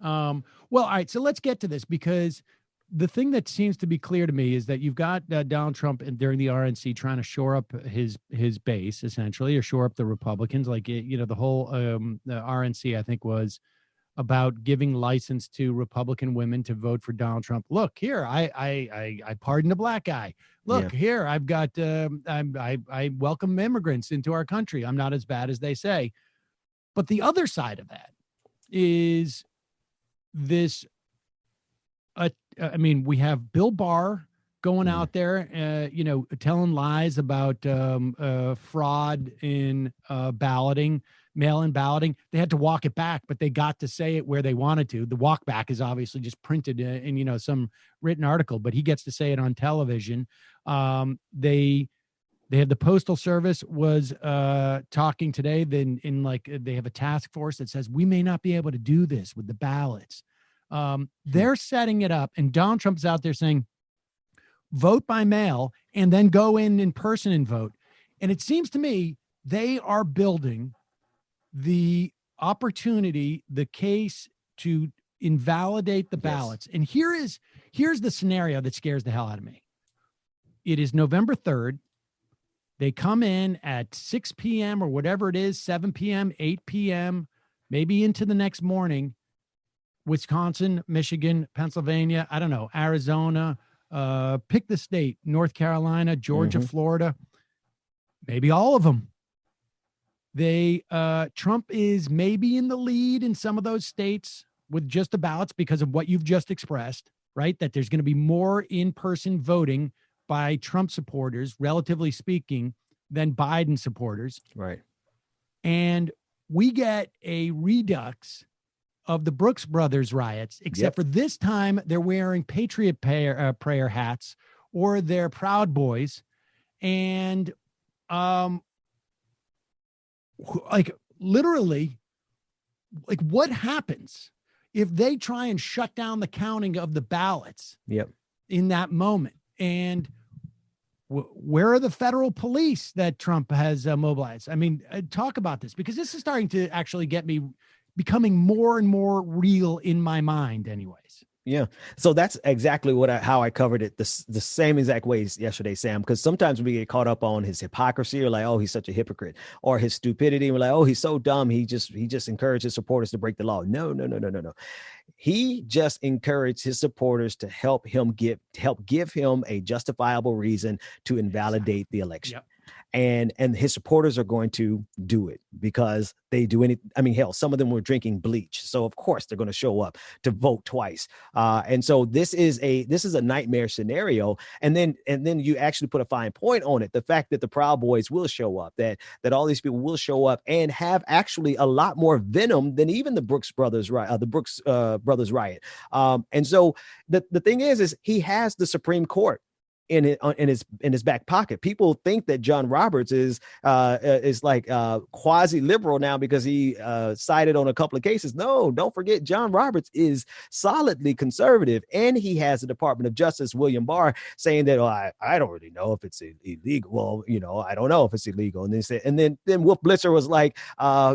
Well, all right. So let's get to this, because the thing that seems to be clear to me is that you've got Donald Trump during the RNC trying to shore up his base, essentially, or shore up the Republicans. Like, the whole the RNC, I think, was about giving license to Republican women to vote for Donald Trump. Look here, I pardoned a black guy. Look here, I've got I welcome immigrants into our country. I'm not as bad as they say. But the other side of that is this. I mean, we have Bill Barr going out there, telling lies about fraud in balloting, mail-in balloting. They had to walk it back, but they got to say it where they wanted to. The walk back is obviously just printed in some written article, but he gets to say it on television. They have the Postal Service was talking today. Then they have a task force that says we may not be able to do this with the ballots. They're setting it up, and Donald Trump's out there saying, vote by mail and then go in person and vote. And it seems to me they are building the opportunity, the case to invalidate the ballots. And here's the scenario that scares the hell out of me. It is November 3rd. They come in at 6 p.m. or whatever it is, 7 p.m., 8 p.m., maybe into the next morning. Wisconsin, Michigan, Pennsylvania, I don't know, Arizona, pick the state, North Carolina, Georgia, Florida, maybe all of them. Trump is maybe in the lead in some of those states with just the ballots because of what you've just expressed, right? That there's going to be more in-person voting by Trump supporters, relatively speaking, than Biden supporters. Right. And we get a redux of the Brooks Brothers riots, except for this time they're wearing Patriot prayer hats, or they're Proud Boys. And literally, what happens if they try and shut down the counting of the ballots in that moment? And where are the federal police that Trump has mobilized? I mean, talk about this, because this is starting to actually get me becoming more and more real in my mind anyways. Yeah. So that's exactly how I covered it the same exact ways yesterday, Sam, because sometimes we get caught up on his hypocrisy, or like, oh, he's such a hypocrite, or his stupidity. And we're like, oh, he's so dumb. He just encouraged his supporters to break the law. No. He just encouraged his supporters to help give him a justifiable reason to invalidate the election. Yep. And his supporters are going to do it because they do anything. I mean, hell, some of them were drinking bleach. So of course they're going to show up to vote twice. And so this is a nightmare scenario. And then you actually put a fine point on it. The fact that the Proud Boys will show up, that all these people will show up and have actually a lot more venom than even the Brooks Brothers riot. And so the thing is he has the Supreme Court in his back pocket. People think that John Roberts is like quasi liberal now because he sided on a couple of cases. No, don't forget, John Roberts is solidly conservative, and he has the Department of Justice, William Barr, saying that I don't really know if it's illegal. Well, I don't know if it's illegal. And then Wolf Blitzer was like,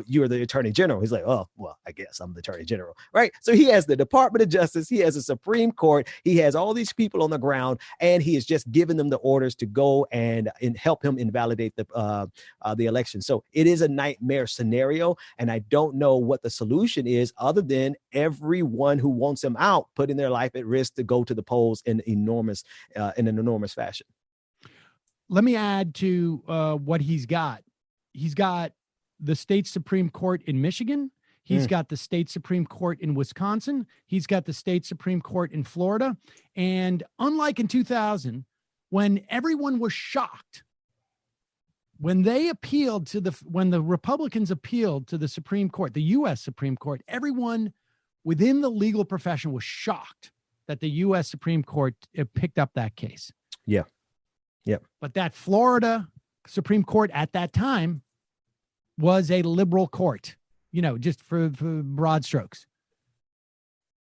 "You're the Attorney General." He's like, "Oh, well, I guess I'm the Attorney General, right?" So he has the Department of Justice, he has the Supreme Court, he has all these people on the ground, and he is just giving them the orders to go and help him invalidate the election. So it is a nightmare scenario, and I don't know what the solution is other than everyone who wants him out putting their life at risk to go to the polls in an enormous fashion. Let me add to what he's got. He's got the state Supreme Court in Michigan. He's got the state Supreme Court in Wisconsin. He's got the state Supreme Court in Florida. And unlike in 2000, when everyone was shocked, when the Republicans appealed to the Supreme Court, the U.S. Supreme Court, everyone within the legal profession was shocked that the U.S. Supreme Court picked up that case. Yeah. But that Florida Supreme Court at that time was a liberal court, just for broad strokes.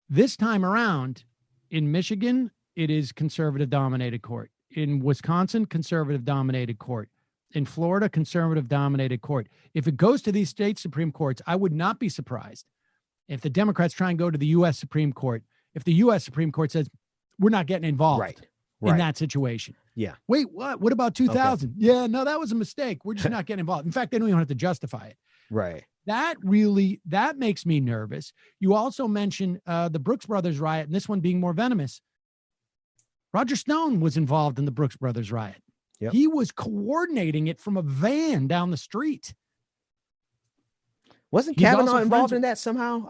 This time around in Michigan, it is conservative dominated court. In Wisconsin, conservative dominated court. in Florida, conservative dominated court. If it goes to these state Supreme Courts, I would not be surprised if the Democrats try and go to the U.S. Supreme Court, if the U.S. Supreme Court says, we're not getting involved in that situation. Yeah. Wait, what? What about 2000? Okay. Yeah, no, that was a mistake. We're just not getting involved. In fact, they don't even have to justify it. Right. That makes me nervous. You also mentioned the Brooks Brothers riot, and this one being more venomous. Roger Stone was involved in the Brooks Brothers riot. Yep. He was coordinating it from a van down the street. Wasn't Kavanaugh involved in that somehow?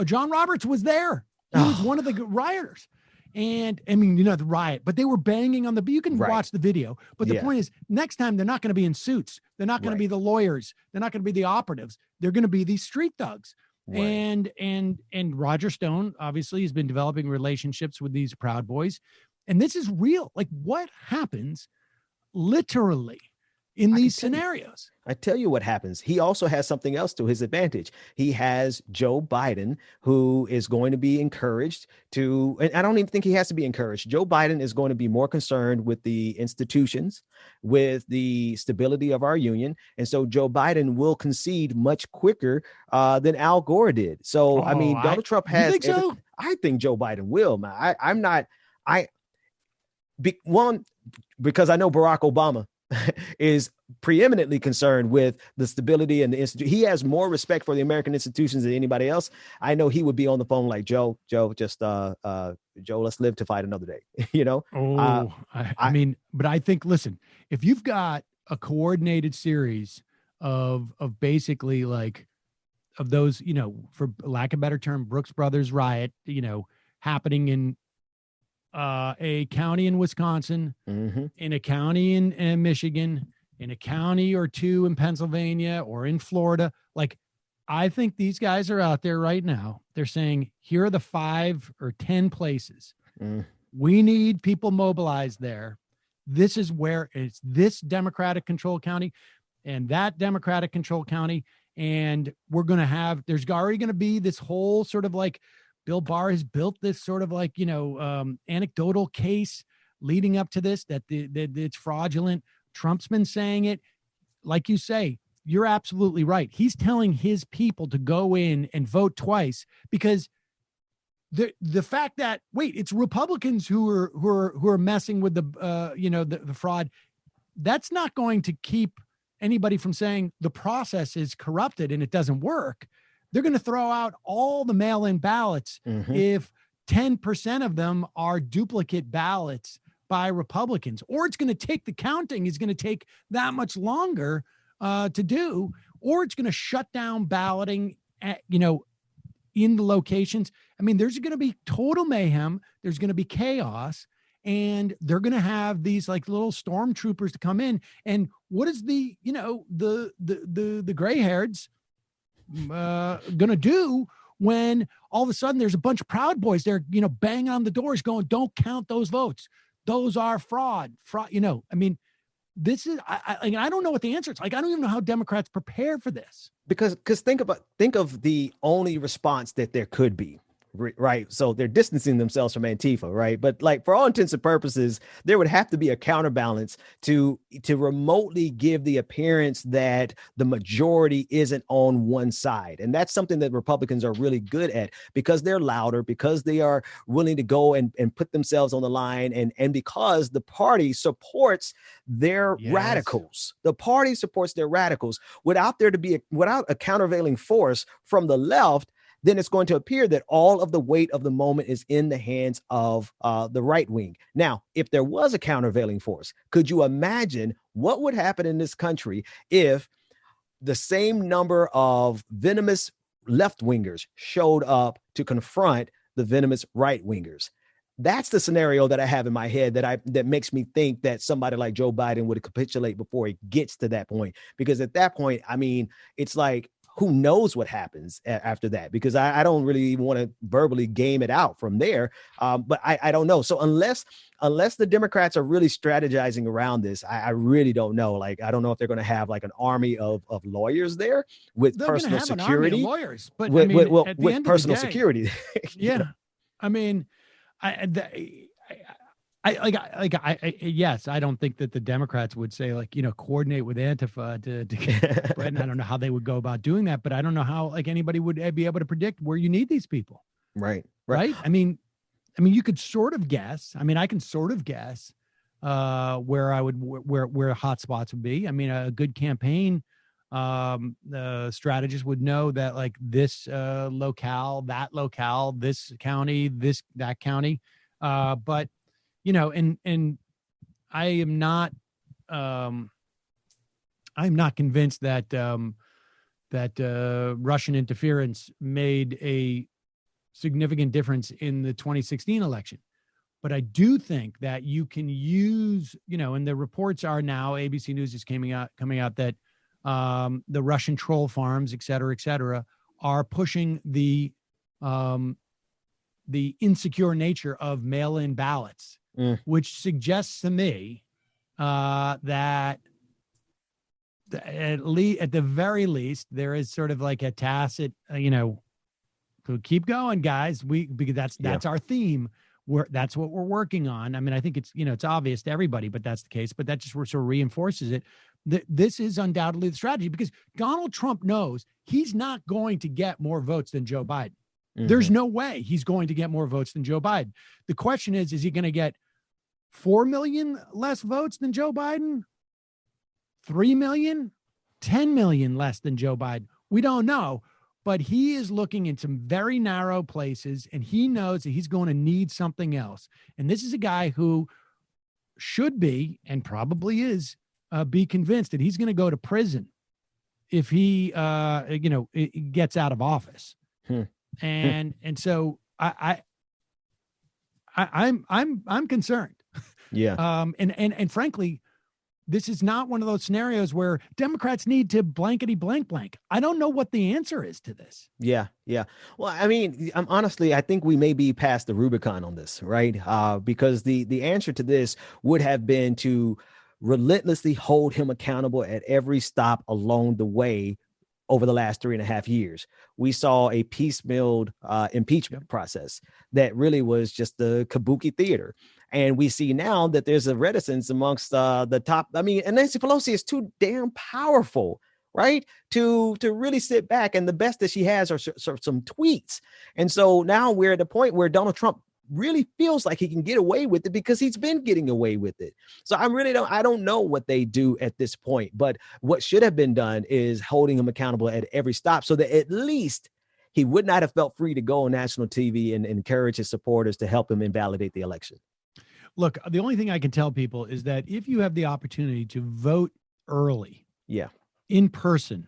John Roberts was there. He was one of the rioters. And I mean, the riot, but they were banging on you can watch the video. But the point is, next time they're not going to be in suits. They're not going to be the lawyers. They're not going to be the operatives. They're going to be these street thugs. Right. And Roger Stone obviously has been developing relationships with these Proud Boys. And this is real. Like, what happens literally in these scenarios? I tell you what happens. He also has something else to his advantage. He has Joe Biden, who is going to be encouraged to, and I don't even think he has to be encouraged. Joe Biden is going to be more concerned with the institutions, with the stability of our union. And so Joe Biden will concede much quicker than Al Gore did. So, Donald Trump has, you think so? I think Joe Biden will, man. Because I know Barack Obama is preeminently concerned with the stability and the institute. He has more respect for the American institutions than anybody else. I know he would be on the phone like, Joe, let's live to fight another day. But I think, listen, if you've got a coordinated series of basically like of those, for lack of a better term, Brooks Brothers riot, happening in a county in Wisconsin, in a county in Michigan, in a county or two in Pennsylvania or in Florida. Like, I think these guys are out there right now. They're saying, here are the 5 or 10 places. We need people mobilized there. This is where it's this Democratic controlled county and that Democratic controlled county. And we're going to have, there's already going to be this whole sort of like, Bill Barr has built this sort of like, anecdotal case leading up to this, that it's fraudulent. Trump's been saying it. Like you say, you're absolutely right. He's telling his people to go in and vote twice because the fact that, it's Republicans who are messing with the fraud. That's not going to keep anybody from saying the process is corrupted and it doesn't work. They're going to throw out all the mail-in ballots if 10% of them are duplicate ballots by Republicans, or it's going to take the counting is going to take that much longer to do, or it's going to shut down balloting at, in the locations. I mean, there's going to be total mayhem. There's going to be chaos, and they're going to have these like little stormtroopers to come in. And what is the gray-hairs gonna do when all of a sudden there's a bunch of Proud Boys there, banging on the doors going, don't count those votes, those are fraud. This is I don't know what the answer is. Like, I don't even know how Democrats prepare for this, because think of the only response that there could be. Right. So they're distancing themselves from Antifa. Right. But like, for all intents and purposes, there would have to be a counterbalance to remotely give the appearance that the majority isn't on one side. And that's something that Republicans are really good at, because they're louder, because they are willing to go and put themselves on the line. And because the party supports their radicals. The party supports their radicals. Without a countervailing force from the left, then it's going to appear that all of the weight of the moment is in the hands of the right wing. Now, if there was a countervailing force, could you imagine what would happen in this country if the same number of venomous left wingers showed up to confront the venomous right wingers? That's the scenario that I have in my head that makes me think that somebody like Joe Biden would capitulate before it gets to that point. Because at that point, I mean, it's like, who knows what happens after that? Because I don't really even want to verbally game it out from there. But I don't know. So unless the Democrats are really strategizing around this, I really don't know. Like, I don't know if they're going to have like an army of lawyers there with personal security. An army of lawyers, but with personal security. Yeah. I mean, Yes, I don't think that the Democrats would say like, coordinate with Antifa to get bread. And I don't know how they would go about doing that, but I don't know how like anybody would be able to predict where you need these people. Right. Right. I mean, you could sort of guess. I mean, I can sort of guess where hot spots would be. I mean, a good campaign strategist would know that like this locale, that locale, this county, that county. But and I am not I'm not convinced that Russian interference made a significant difference in the 2016 election. But I do think that you can use, and the reports are now, ABC News is coming out that the Russian troll farms, et cetera, are pushing the insecure nature of mail-in ballots, which suggests to me that at the very least, there is sort of like a tacit, to keep going, guys. Because that's our theme. That's what we're working on. I mean, I think it's, it's obvious to everybody, but that's the case. But that just sort of reinforces it. This is undoubtedly the strategy because Donald Trump knows he's not going to get more votes than Joe Biden. Mm-hmm. There's no way he's going to get more votes than Joe Biden. The question is he going to get 4 million less votes than Joe Biden? 3 million? 10 million less than Joe Biden? We don't know. But he is looking in some very narrow places, and he knows that he's going to need something else. And this is a guy who should be, and probably is, be convinced that he's going to go to prison if he, gets out of office. And so I'm concerned. Yeah. And frankly, this is not one of those scenarios where Democrats need to blankety blank. I don't know what the answer is to this. Yeah. Well, I mean, honestly, I think we may be past the Rubicon on this, right? Because the answer to this would have been to relentlessly hold him accountable at every stop along the way over the last 3.5 years. We saw a piecemeal impeachment process that really was just the kabuki theater. And we see now that there's a reticence amongst the top. I mean, and Nancy Pelosi is too damn powerful, right? To really sit back. And the best that she has are some tweets. And so now we're at the point where Donald Trump really feels like he can get away with it because he's been getting away with it. So I don't know what they do at this point. But what should have been done is holding him accountable at every stop so that at least he would not have felt free to go on national TV and encourage his supporters to help him invalidate the election. Look, the only thing I can tell people is that if you have the opportunity to vote early, in person,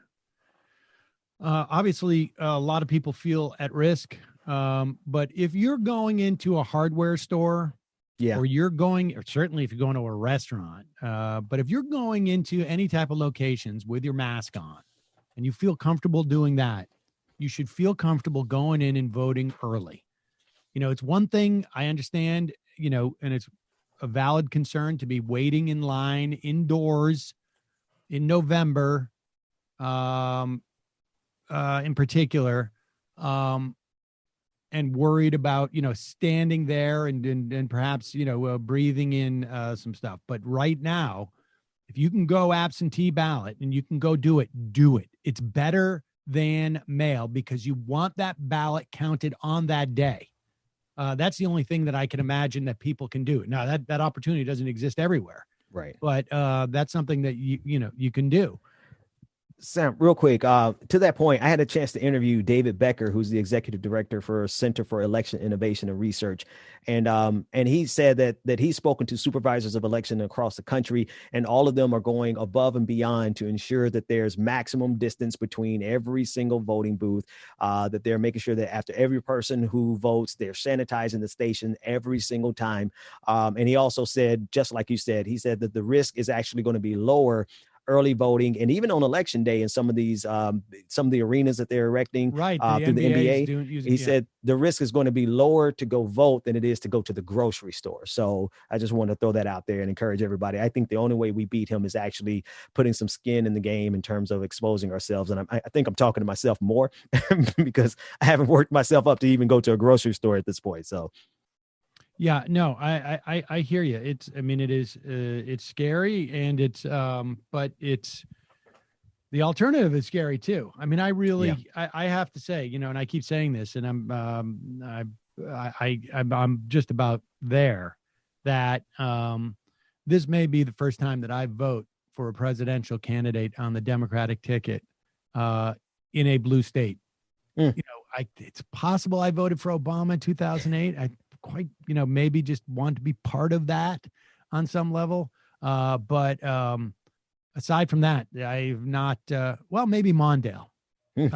obviously a lot of people feel at risk. But if you're going into a hardware store, or certainly if you're going to a restaurant, but if you're going into any type of locations with your mask on and you feel comfortable doing that, you should feel comfortable going in and voting early. It's one thing I understand, and it's a valid concern to be waiting in line indoors in November, in particular, and worried about, standing there and perhaps, breathing in some stuff. But right now, if you can go absentee ballot and you can go do it. It's better than mail because you want that ballot counted on that day. That's the only thing that I can imagine that people can do. Now that opportunity doesn't exist everywhere. Right. But that's something that you can do. Sam, real quick, to that point, I had a chance to interview David Becker, who's the executive director for Center for Election Innovation and Research. And he said that he's spoken to supervisors of election across the country, and all of them are going above and beyond to ensure that there's maximum distance between every single voting booth, that they're making sure that after every person who votes, they're sanitizing the station every single time. And he also said, just like you said, he said that the risk is actually going to be lower early voting, and even on election day in some of these, some of the arenas that they're erecting through the NBA, he said the risk is going to be lower to go vote than it is to go to the grocery store. So I just want to throw that out there and encourage everybody. I think the only way we beat him is actually putting some skin in the game in terms of exposing ourselves. And I think I'm talking to myself more because I haven't worked myself up to even go to a grocery store at this point. So. Yeah, no, I hear you. I mean, it is, it's scary, and but it's, the alternative is scary too. I mean, Yeah. I have to say, and I keep saying this, and I'm just about there, that, this may be the first time that I vote for a presidential candidate on the Democratic ticket, uh, in a blue state. Mm. It's possible I voted for Obama in 2008. I quite, maybe just want to be part of that on some level. But aside from that, I've not, well, maybe Mondale. Mm.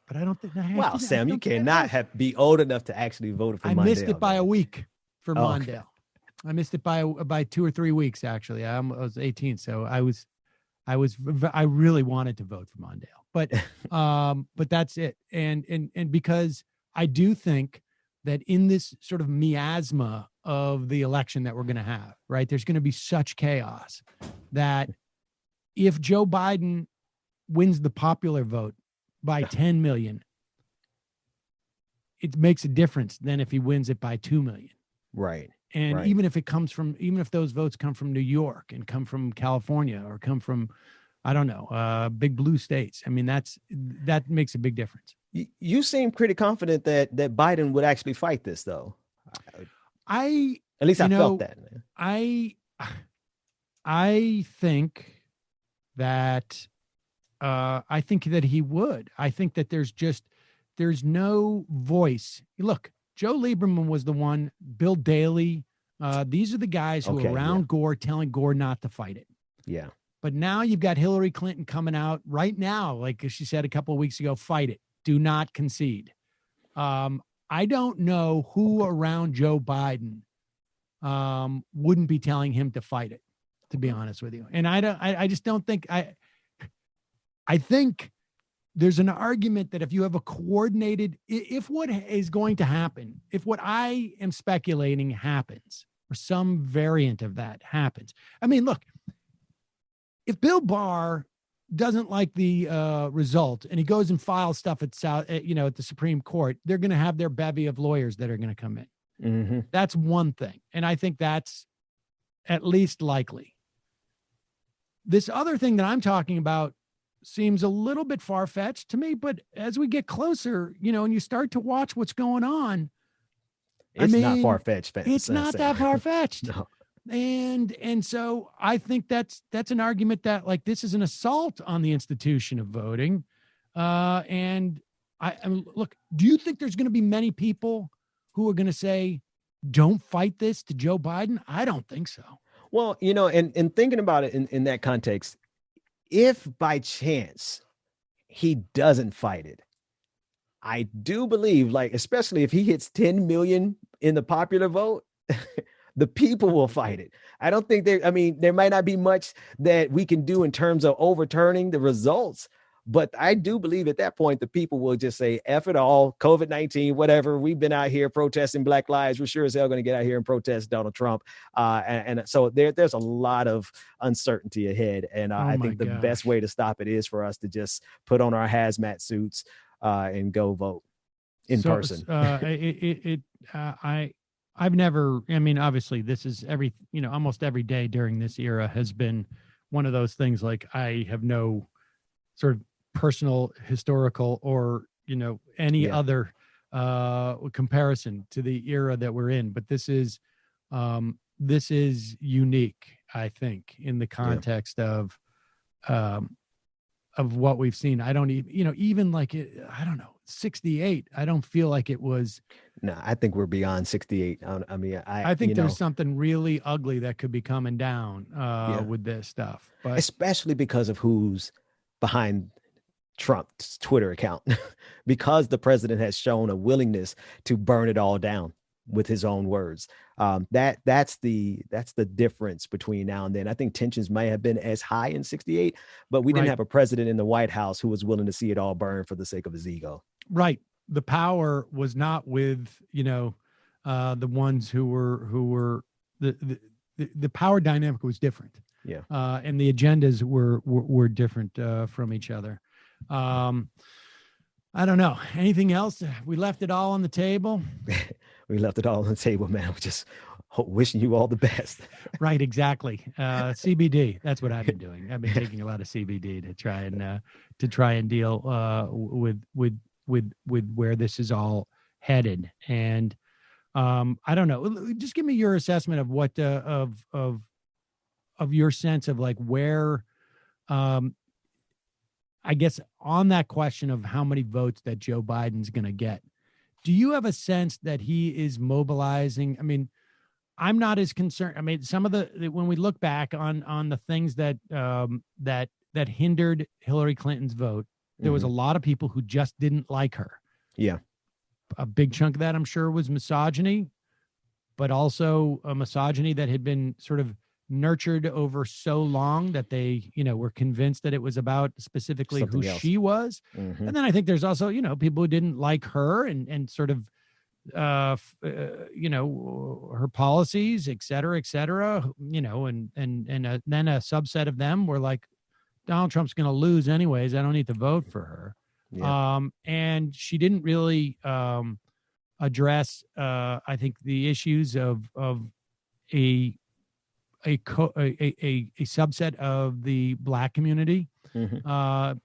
But I don't think, Wow, I Sam, you don't think I cannot voted. be old enough to actually vote for I missed it Mondale, by a man. week for Oh, okay. Mondale. I missed it by 2 or 3 weeks, actually. I was 18. So I really wanted to vote for Mondale, but that's it. And because I do think that in this sort of miasma of the election that we're going to have, right, there's going to be such chaos that if Joe Biden wins the popular vote by 10 million, it makes a difference than if he wins it by 2 million. Right. And Right. even if those votes come from New York and come from California or come from, I don't know, big blue states. I mean, that makes a big difference. You seem pretty confident that Biden would actually fight this, though. I, At least you I felt know, that, man. I think that, I think that he would. I think that there's no voice. Look, Joe Lieberman was the one, Bill Daley. These are the guys who are Okay. Yeah. around Gore telling Gore not to fight it. Yeah. But now you've got Hillary Clinton coming out right now, like she said a couple of weeks ago, fight it. Do not concede. I don't know who around Joe Biden wouldn't be telling him to fight it, to be honest with you. And I just don't think I think there's an argument that if you have a coordinated, if what is going to happen, if what I am speculating happens, or some variant of that happens. I mean, look, if Bill Barr doesn't like the result and he goes and files stuff at at the Supreme Court, they're going to have their bevy of lawyers that are going to come in. Mm-hmm. That's one thing. And I think that's at least likely. This other thing that I'm talking about seems a little bit far-fetched to me, but as we get closer, and you start to watch what's going on, It's not far-fetched. It's not that far-fetched. No. And so I think that's an argument that, like, this is an assault on the institution of voting. And I mean, look, do you think there's going to be many people who are going to say, don't fight this to Joe Biden? I don't think so. Well, and thinking about it in that context, if by chance he doesn't fight it, I do believe, like, especially if he hits 10 million in the popular vote, the people will fight it. I don't think there might not be much that we can do in terms of overturning the results, but I do believe at that point, the people will just say, F it all, COVID-19, whatever. We've been out here protesting Black lives. We're sure as hell going to get out here and protest Donald Trump. And so there's a lot of uncertainty ahead. And I think the best way to stop it is for us to just put on our hazmat suits and go vote in person. I've never, I mean, obviously this is almost every day during this era has been one of those things. Like, I have no sort of personal, historical, or, any other comparison to the era that we're in. But this is unique, I think, in the context of what we've seen. I don't even like it. I don't know, 68. I don't feel like it was. No, I think we're beyond 68. I mean, I think there's something really ugly that could be coming down with this stuff, but especially because of who's behind Trump's Twitter account, because the president has shown a willingness to burn it all down with his own words. That's the difference between now and then. I think tensions may have been as high in 68, but we didn't have a president in the White House who was willing to see it all burn for the sake of his ego. Right. The power was not with, the ones who were the power dynamic was different. Yeah. And the agendas were different from each other. I don't know. Anything else? We left it all on the table. we left it all on the table, man. We're just wishing you all the best. Right, exactly. CBD. That's what I've been doing. I've been taking a lot of CBD to try and deal with where this is all headed. And I don't know. Just give me your assessment of what of your sense of like where. I guess on that question of how many votes that Joe Biden's going to get, do you have a sense that he is mobilizing? I mean, I'm not as concerned. I mean, some of when we look back on the things that that hindered Hillary Clinton's vote, there was a lot of people who just didn't like her. Yeah. A big chunk of that, I'm sure, was misogyny, but also a misogyny that had been sort of nurtured over so long that they, were convinced that it was about specifically Something who else. she was. And then I think there's also, people who didn't like her and sort of, her policies, et cetera, and then a subset of them were like, Donald Trump's going to lose anyways. I don't need to vote for her. Yeah. And she didn't really address, I think, the issues of a subset of the Black community,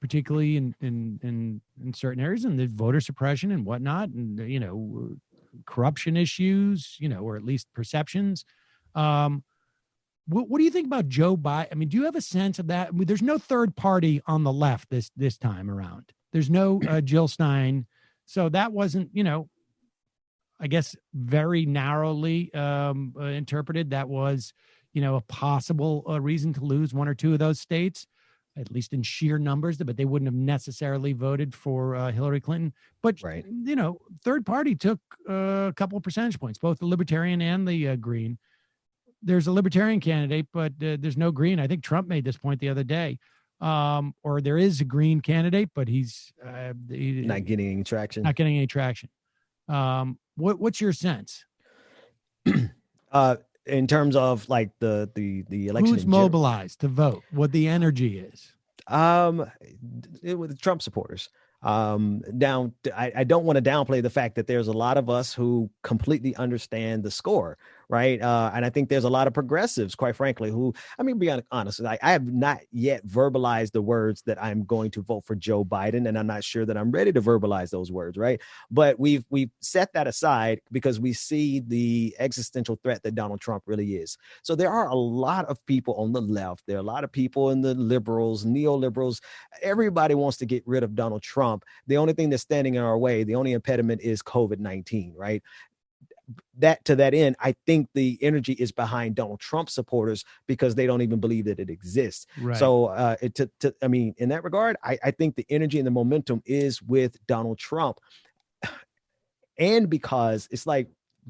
particularly in certain areas, and the voter suppression and whatnot, and corruption issues, or at least perceptions. What do you think about Joe Biden? I mean, do you have a sense of that? I mean, there's no third party on the left this time around. There's no Jill Stein, so that wasn't, I guess, very narrowly interpreted. That was, a possible reason to lose one or two of those states, at least in sheer numbers, but they wouldn't have necessarily voted for Hillary Clinton. But, right. Third party took a couple of percentage points, both the Libertarian and the Green. There's a Libertarian candidate, but there's no Green. I think Trump made this point the other day. Or there is a Green candidate, but he's not getting any traction. Not getting any traction. What's your sense? In terms of like the election, who's mobilized to vote, what the energy is? With the Trump supporters. Now, I don't want to downplay the fact that there's a lot of us who completely understand the score, right? And I think there's a lot of progressives, quite frankly, who, I mean, be honest, I have not yet verbalized the words that I'm going to vote for Joe Biden, and I'm not sure that I'm ready to verbalize those words, right? But we've set that aside because we see the existential threat that Donald Trump really is. So there are a lot of people on the left. There are a lot of people in the liberals, neoliberals. Everybody wants to get rid of Donald Trump. The only thing that's standing in our way, the only impediment is COVID-19, right? To that end, I think the energy is behind Donald Trump supporters because they don't even believe that it exists. Right. So, I mean, in that regard, I think the energy and the momentum is with Donald Trump. And because it's like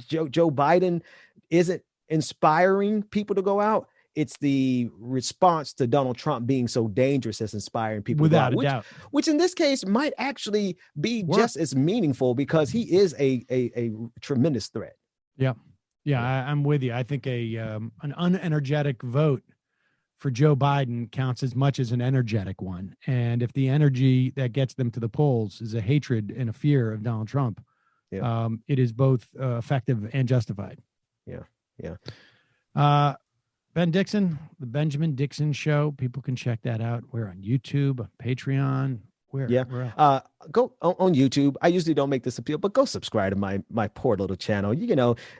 Joe Biden isn't inspiring people to go out. It's the response to Donald Trump being so dangerous as inspiring people. Without a doubt. Which in this case might actually be just as meaningful because he is a tremendous threat. Yeah. Yeah, I'm with you. I think an unenergetic vote for Joe Biden counts as much as an energetic one. And if the energy that gets them to the polls is a hatred and a fear of Donald Trump, it is both effective and justified. Yeah. Yeah. Ben Dixon, the Benjamin Dixon Show. People can check that out. We're on YouTube, Patreon. Where go on YouTube. I usually don't make this appeal, but go subscribe to my poor little channel.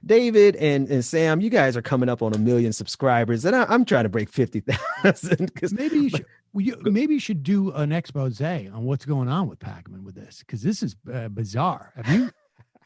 David and Sam, you guys are coming up on 1 million subscribers, and I'm trying to break 50,000. Maybe you should do an expose on what's going on with Pacman with this, because this is bizarre. Have you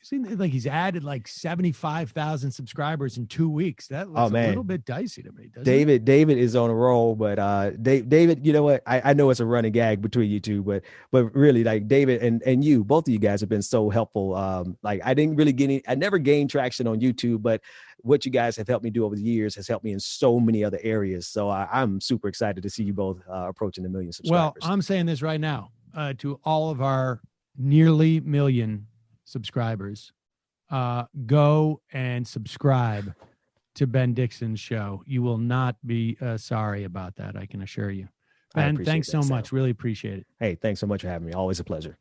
seen, like, he's added like 75,000 subscribers in 2 weeks? That looks a little bit dicey to me. David is on a roll, but David, you know what? I know it's a running gag between you two, but really, like, David and you, both of you guys have been so helpful. Like, I never gained traction on YouTube, but what you guys have helped me do over the years has helped me in so many other areas. So I'm super excited to see you both approaching 1 million subscribers. Well, I'm saying this right now to all of our nearly million subscribers, go and subscribe to Ben Dixon's show. You will not be sorry about that, I can assure you. Ben, thanks so much. Really appreciate it. Hey, thanks so much for having me. Always a pleasure.